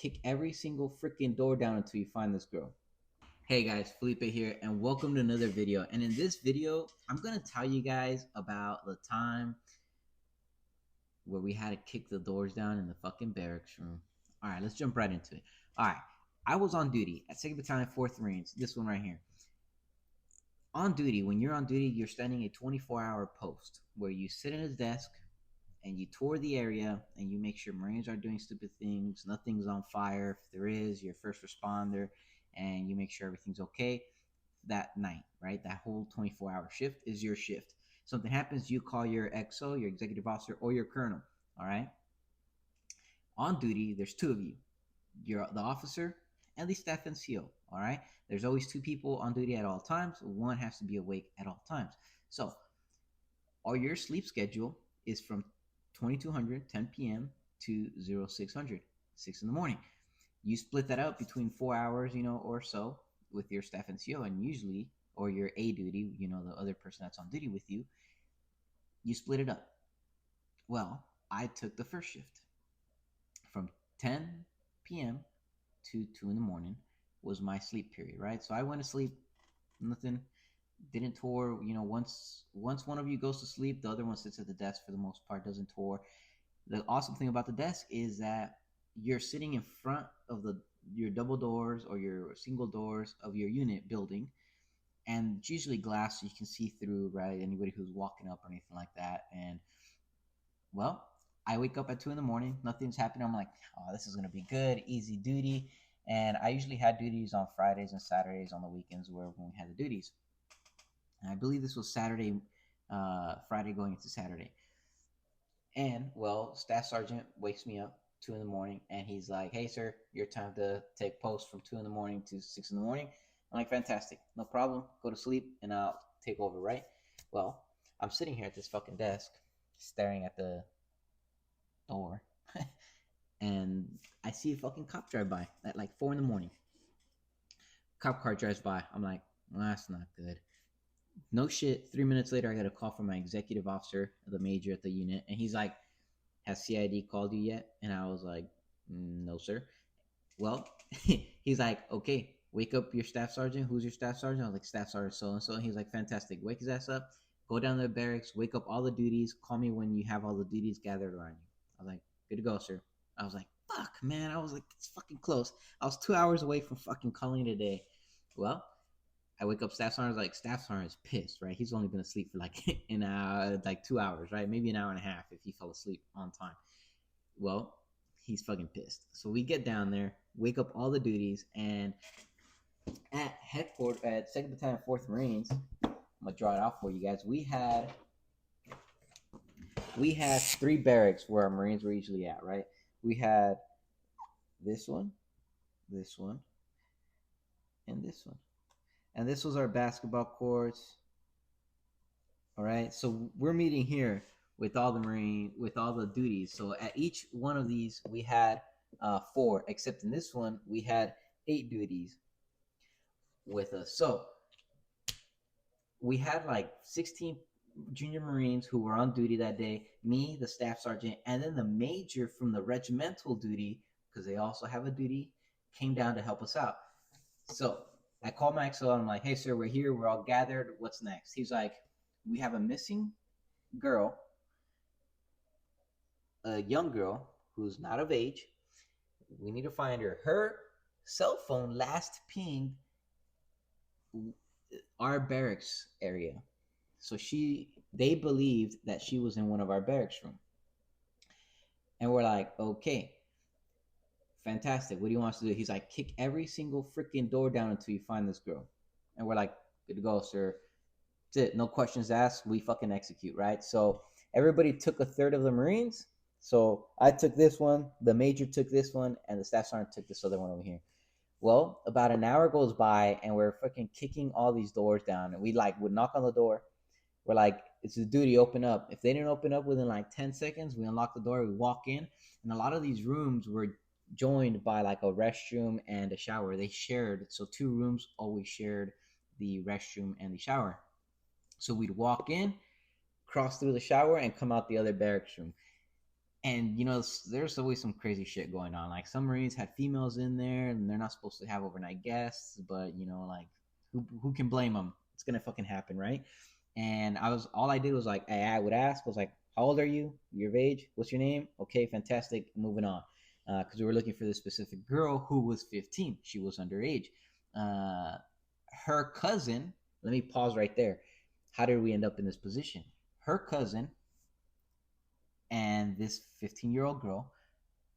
kick every single freaking door down until you find this girl. Hey guys, Felipe here, and welcome to another video. And in this video, I'm gonna tell you guys about the time where we had to kick the doors down in the fucking barracks room. All right, let's jump right into it. All right, I was on duty at 2nd Battalion, 4th Marines. This one right here. On duty, when you're on duty, you're standing a 24-hour post where you sit at a desk and you tour the area and you make sure Marines aren't doing stupid things, nothing's on fire. If there is, you're first responder, and you make sure everything's okay that night, right? That whole 24-hour shift is your shift. Something happens, you call your XO, your executive officer, or your colonel, all right? On duty, there's two of you. You're the officer and the staff NCO, all right? There's always two people on duty at all times. One has to be awake at all times. So, all your sleep schedule is from 2200, 10 p.m. to 0600, 6 in the morning. You split that up between 4 hours, or so with your staff NCO, and usually, or your A duty, the other person that's on duty with you, you split it up. Well, I took the first shift from 10 p.m. to 2 in the morning was my sleep period, right? So I went to sleep, nothing, didn't tour. Once one of you goes to sleep, the other one sits at the desk for the most part, doesn't tour. The awesome thing about the desk is that you're sitting in front of your double doors or your single doors of your unit building, and it's usually glass so you can see through, right? Anybody who's walking up or anything like that. And well, I wake up at 2 in the morning, nothing's happening. I'm like, oh, this is gonna be good, easy duty. And I usually had duties on Fridays and Saturdays on the weekends when we had the duties. And I believe this was Friday going into Saturday. And well, Staff Sergeant wakes me up 2 in the morning, and he's like, "Hey, sir, your time to take post from 2 in the morning to 6 in the morning." I'm like, "Fantastic, no problem. Go to sleep, and I'll take over." Right? Well, I'm sitting here at this fucking desk, staring at the door, and I see a fucking cop drive by at like 4 in the morning. Cop car drives by. I'm like, well, that's not good. No shit. 3 minutes later, I got a call from my executive officer, the major at the unit, and he's like, "Has CID called you yet?" And I was like, "No, sir." Well, he's like, "Okay, wake up your staff sergeant." "Who's your staff sergeant?" I was like, "Staff sergeant so and so." And he's like, "Fantastic. Wake his ass up. Go down to the barracks. Wake up all the duties. Call me when you have all the duties gathered around you." I was like, "Good to go, sir." I was like, "Fuck, man." I was like, "It's fucking close." I was 2 hours away from fucking calling it a day. Well, I wake up Staff Sergeant, like Staff Sergeant's pissed, right? He's only been asleep for like an hour, like 2 hours, right? Maybe an hour and a half if he fell asleep on time. Well, he's fucking pissed. So we get down there, wake up all the duties, and at headquarters at 2nd Battalion, 4th Marines, I'm gonna draw it out for you guys. We had three barracks where our Marines were usually at, right? We had this one, and this one. And this was our basketball courts. All right. So we're meeting here with all the duties. So at each one of these, we had four, except in this one, we had 8 duties with us. So we had like 16 junior Marines who were on duty that day, me, the staff sergeant, and then the major from the regimental duty, because they also have a duty, came down to help us out. So I called my XO and I'm like, "Hey, sir, we're here. We're all gathered. What's next?" He's like, "We have a missing girl, a young girl who's not of age. We need to find her. Her cell phone last pinged our barracks area. So they believed that she was in one of our barracks room." And we're like, "Okay, fantastic. What do you want us to do?" He's like, "Kick every single freaking door down until you find this girl." And we're like, "Good to go, sir." That's it. No questions asked. We fucking execute, right? So everybody took a third of the Marines. So I took this one, the major took this one, and the staff sergeant took this other one over here. Well, about an hour goes by, and we're freaking kicking all these doors down. And we like would knock on the door. We're like, "It's a duty, open up." If they didn't open up within like 10 seconds, we unlock the door, we walk in. And a lot of these rooms were joined by like a restroom and a shower. They shared, so 2 rooms always shared the restroom and the shower. So we'd walk in, cross through the shower, and come out the other barracks room. And you know, there's always some crazy shit going on. Like some Marines had females in there, and they're not supposed to have overnight guests. But you know, like who can blame them? It's gonna fucking happen, right? And all I did was like I would ask was like, how old are you? You're of age? What's your name? Okay, fantastic. Moving on, because we were looking for this specific girl who was 15. She was underage. Uh, Her cousin. Let me pause right there. How did we end up in this position? Her cousin and this 15-year-old girl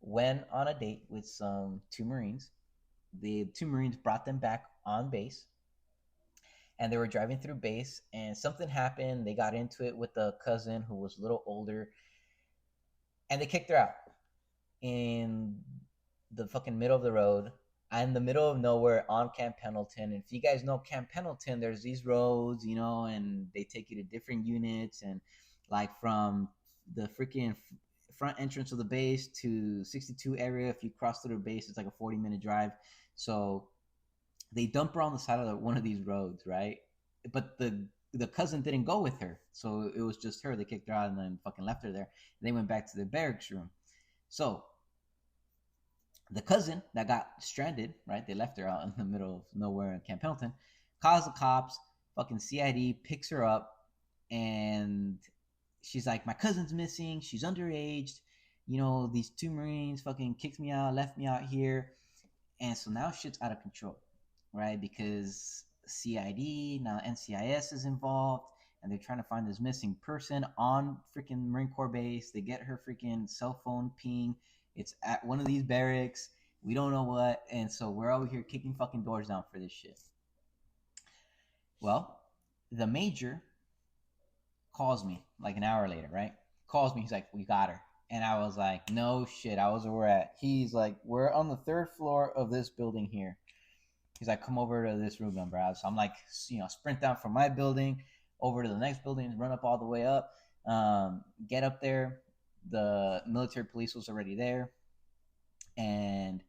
went on a date with some two Marines. The two Marines brought them back on base, and they were driving through base, and something happened. They got into it with the cousin who was a little older, and they kicked her out in the fucking middle of the road, in the middle of nowhere on Camp Pendleton. And if you guys know Camp Pendleton, there's these roads, you know, and they take you to different units, and like from the freaking front entrance of the base to 62 area, if you cross through the base, it's like a 40-minute drive. So they dump her on the side of one of these roads, right? But the cousin didn't go with her, so it was just her. They kicked her out and then fucking left her there. And they went back to the barracks room. So the cousin that got stranded, right? They left her out in the middle of nowhere in Camp Pendleton. Calls the cops. Fucking CID picks her up, and she's like, "My cousin's missing. She's underage. You know, these two Marines fucking kicked me out, left me out here." And so now shit's out of control, right? Because CID, now NCIS is involved, and they're trying to find this missing person on freaking Marine Corps base. They get her freaking cell phone ping. It's at one of these barracks. We don't know what. And so we're over here kicking fucking doors down for this shit. Well, the major calls me like an hour later, right? Calls me. He's like, "We got her." And I was like, "No shit." I was where we're at. He's like, "We're on the third floor of this building here." He's like, "Come over to this room, bro." So I'm like, you know, sprint down from my building over to the next building, run up all the way up, get up there. The military police was already there. And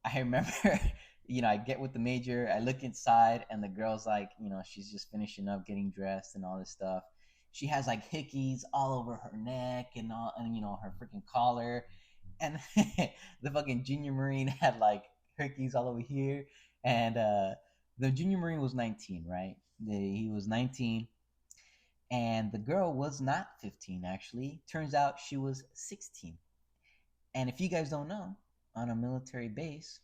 I remember, you know, I get with the major, I look inside, and the girl's like, you know, she's just finishing up getting dressed and all this stuff. She has like hickeys all over her neck and all, and you know, her freaking collar. And the fucking junior Marine had like hickeys all over here. And the junior Marine was 19, right? He was 19. And the girl was not 15, actually. Turns out she was 16. And if you guys don't know, on a military base,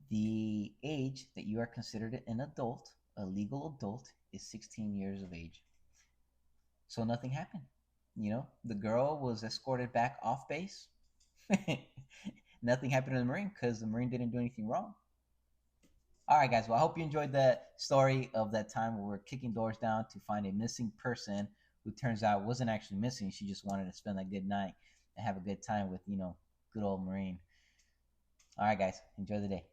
the age that you are considered an adult, a legal adult, is 16 years of age. So nothing happened. You know, the girl was escorted back off base. Nothing happened to the Marine because the Marine didn't do anything wrong. All right, guys. Well, I hope you enjoyed the story of that time where we're kicking doors down to find a missing person who turns out wasn't actually missing. She just wanted to spend a good night and have a good time with, you know, good old Marine. All right, guys. Enjoy the day.